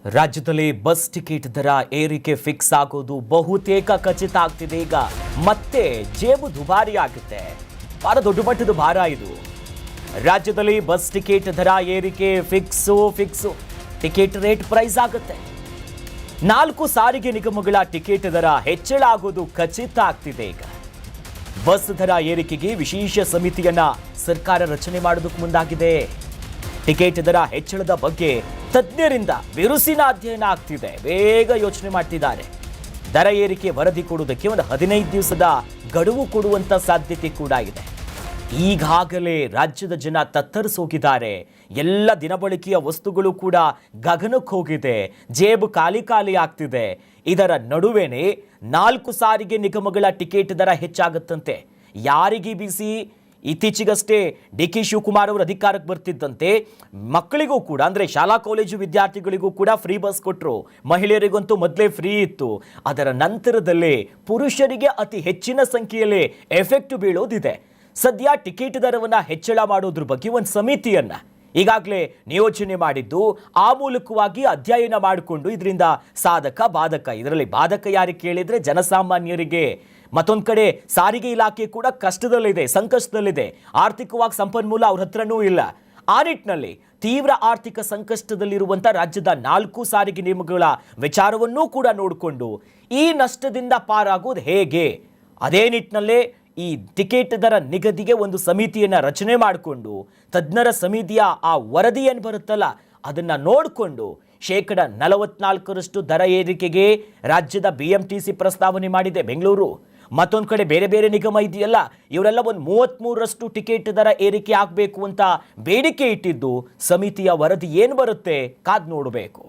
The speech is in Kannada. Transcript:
ರಾಜ್ಯದಲ್ಲಿ ಬಸ್ ಟಿಕೆಟ್ ದರ ಏರಿಕೆ ಫಿಕ್ಸ್ ಆಗೋದು ಬಹುತೇಕ ಖಚಿತ ಆಗ್ತಿದೆ. ಈಗ ಮತ್ತೆ ಜೇಬು ದುಬಾರಿ ಆಗುತ್ತೆ. ಬಹಳ ದೊಡ್ಡ ಮಟ್ಟದ ಭಾರ ಇದು. ರಾಜ್ಯದಲ್ಲಿ ಬಸ್ ಟಿಕೆಟ್ ದರ ಏರಿಕೆ ಫಿಕ್ಸು ಟಿಕೆಟ್ ರೇಟ್ ಪ್ರೈಸ್ ಆಗುತ್ತೆ. 4 ಸಾರಿಗೆ ನಿಗಮಗಳ ಟಿಕೆಟ್ ದರ ಹೆಚ್ಚಳ ಆಗೋದು ಖಚಿತ ಆಗ್ತಿದೆ. ಈಗ ಬಸ್ ದರ ಏರಿಕೆಗೆ ವಿಶೇಷ ಸಮಿತಿಯನ್ನ ಸರ್ಕಾರ ರಚನೆ ಮಾಡೋದಕ್ಕೆ ಮುಂದಾಗಿದೆ. ಟಿಕೆಟ್ ದರ ಹೆಚ್ಚಳದ ಬಗ್ಗೆ ತಜ್ಞರಿಂದ ಬಿರುಸಿನ ಅಧ್ಯಯನ ಆಗ್ತಿದೆ. ಬೇಗ ಯೋಚನೆ ಮಾಡ್ತಿದ್ದಾರೆ. ದರ ಏರಿಕೆ ವರದಿ ಕೊಡುವುದಕ್ಕೆ ಒಂದು 15 ದಿವಸದ ಗಡುವು ಕೊಡುವಂತ ಸಾಧ್ಯತೆ ಕೂಡ ಇದೆ. ಈಗಾಗಲೇ ರಾಜ್ಯದ ಜನ ತತ್ತರಿಸೋಗಿದ್ದಾರೆ. ಎಲ್ಲ ದಿನಬಳಕೆಯ ವಸ್ತುಗಳು ಕೂಡ ಗಗನಕ್ಕೆ ಹೋಗಿದೆ. ಜೇಬು ಖಾಲಿ ಆಗ್ತಿದೆ. ಇದರ ನಡುವೆನೇ 4 ಸಾರಿಗೆ ನಿಗಮಗಳ ಟಿಕೆಟ್ ದರ ಹೆಚ್ಚಾಗುತ್ತಂತೆ. ಯಾರಿಗೆ ಬಿಸಿ? ಇತ್ತೀಚೆಗಷ್ಟೇ ಡಿ.ಕೆ. ಶಿವಕುಮಾರ್ ಅವರು ಅಧಿಕಾರಕ್ಕೆ ಬರ್ತಿದ್ದಂತೆ ಮಕ್ಕಳಿಗೂ ಕೂಡ, ಅಂದರೆ ಶಾಲಾ ಕಾಲೇಜು ವಿದ್ಯಾರ್ಥಿಗಳಿಗೂ ಕೂಡ ಫ್ರೀ ಬಸ್ ಕೊಟ್ಟರು. ಮಹಿಳೆಯರಿಗಂತೂ ಮೊದಲೇ ಫ್ರೀ ಇತ್ತು. ಅದರ ನಂತರದಲ್ಲೇ ಪುರುಷರಿಗೆ ಅತಿ ಹೆಚ್ಚಿನ ಸಂಖ್ಯೆಯಲ್ಲಿ ಎಫೆಕ್ಟ್ ಬೀಳೋದಿದೆ. ಸದ್ಯ ಟಿಕೆಟ್ ದರವನ್ನು ಹೆಚ್ಚಳ ಮಾಡೋದ್ರ ಬಗ್ಗೆ ಒಂದು ಸಮಿತಿಯನ್ನ ಈಗಾಗಲೇ ನಿಯೋಜನೆ ಮಾಡಿದ್ದು, ಆ ಮೂಲಕವಾಗಿ ಅಧ್ಯಯನ ಮಾಡಿಕೊಂಡು ಇದರಿಂದ ಸಾಧಕ ಬಾಧಕ, ಇದರಲ್ಲಿ ಬಾಧಕ ಯಾರಿಗೆ ಕೇಳಿದರೆ ಜನಸಾಮಾನ್ಯರಿಗೆ. ಮತ್ತೊಂದು ಕಡೆ ಸಾರಿಗೆ ಇಲಾಖೆ ಕೂಡ ಕಷ್ಟದಲ್ಲಿದೆ, ಸಂಕಷ್ಟದಲ್ಲಿದೆ. ಆರ್ಥಿಕವಾಗಿ ಸಂಪನ್ಮೂಲ ಅವ್ರ ಹತ್ರನೂ ಇಲ್ಲ. ಆ ನಿಟ್ಟಿನಲ್ಲಿ ತೀವ್ರ ಆರ್ಥಿಕ ಸಂಕಷ್ಟದಲ್ಲಿರುವಂಥ ರಾಜ್ಯದ 4 ಸಾರಿಗೆ ನಿಗಮಗಳ ವಿಚಾರವನ್ನೂ ಕೂಡ ನೋಡಿಕೊಂಡು ಈ ನಷ್ಟದಿಂದ ಪಾರಾಗೋದು ಹೇಗೆ, ಅದೇ ನಿಟ್ಟಿನಲ್ಲೇ ಈ ಟಿಕೆಟ್ ದರ ನಿಗದಿಗೆ ಒಂದು ಸಮಿತಿಯನ್ನು ರಚನೆ ಮಾಡಿಕೊಂಡು ತಜ್ಞರ ಸಮಿತಿಯ ಆ ವರದಿ ಏನು ಬರುತ್ತಲ್ಲ ಅದನ್ನು ನೋಡಿಕೊಂಡು 44% ದರ ಏರಿಕೆಗೆ ರಾಜ್ಯದ BMTC ಪ್ರಸ್ತಾವನೆ ಮಾಡಿದೆ ಬೆಂಗಳೂರು. ಮತ್ತೊಂದು ಕಡೆ ಬೇರೆ ಬೇರೆ ನಿಗಮ ಇದೆಯಲ್ಲ, ಇವರೆಲ್ಲ ಒಂದು 33% ಟಿಕೆಟ್ ದರ ಏರಿಕೆ ಆಗಬೇಕು ಅಂತ ಬೇಡಿಕೆ ಇಟ್ಟಿದ್ದು. ಸಮಿತಿಯ ವರದಿ ಏನು ಬರುತ್ತೆ ಕಾದ್ ನೋಡಬೇಕು.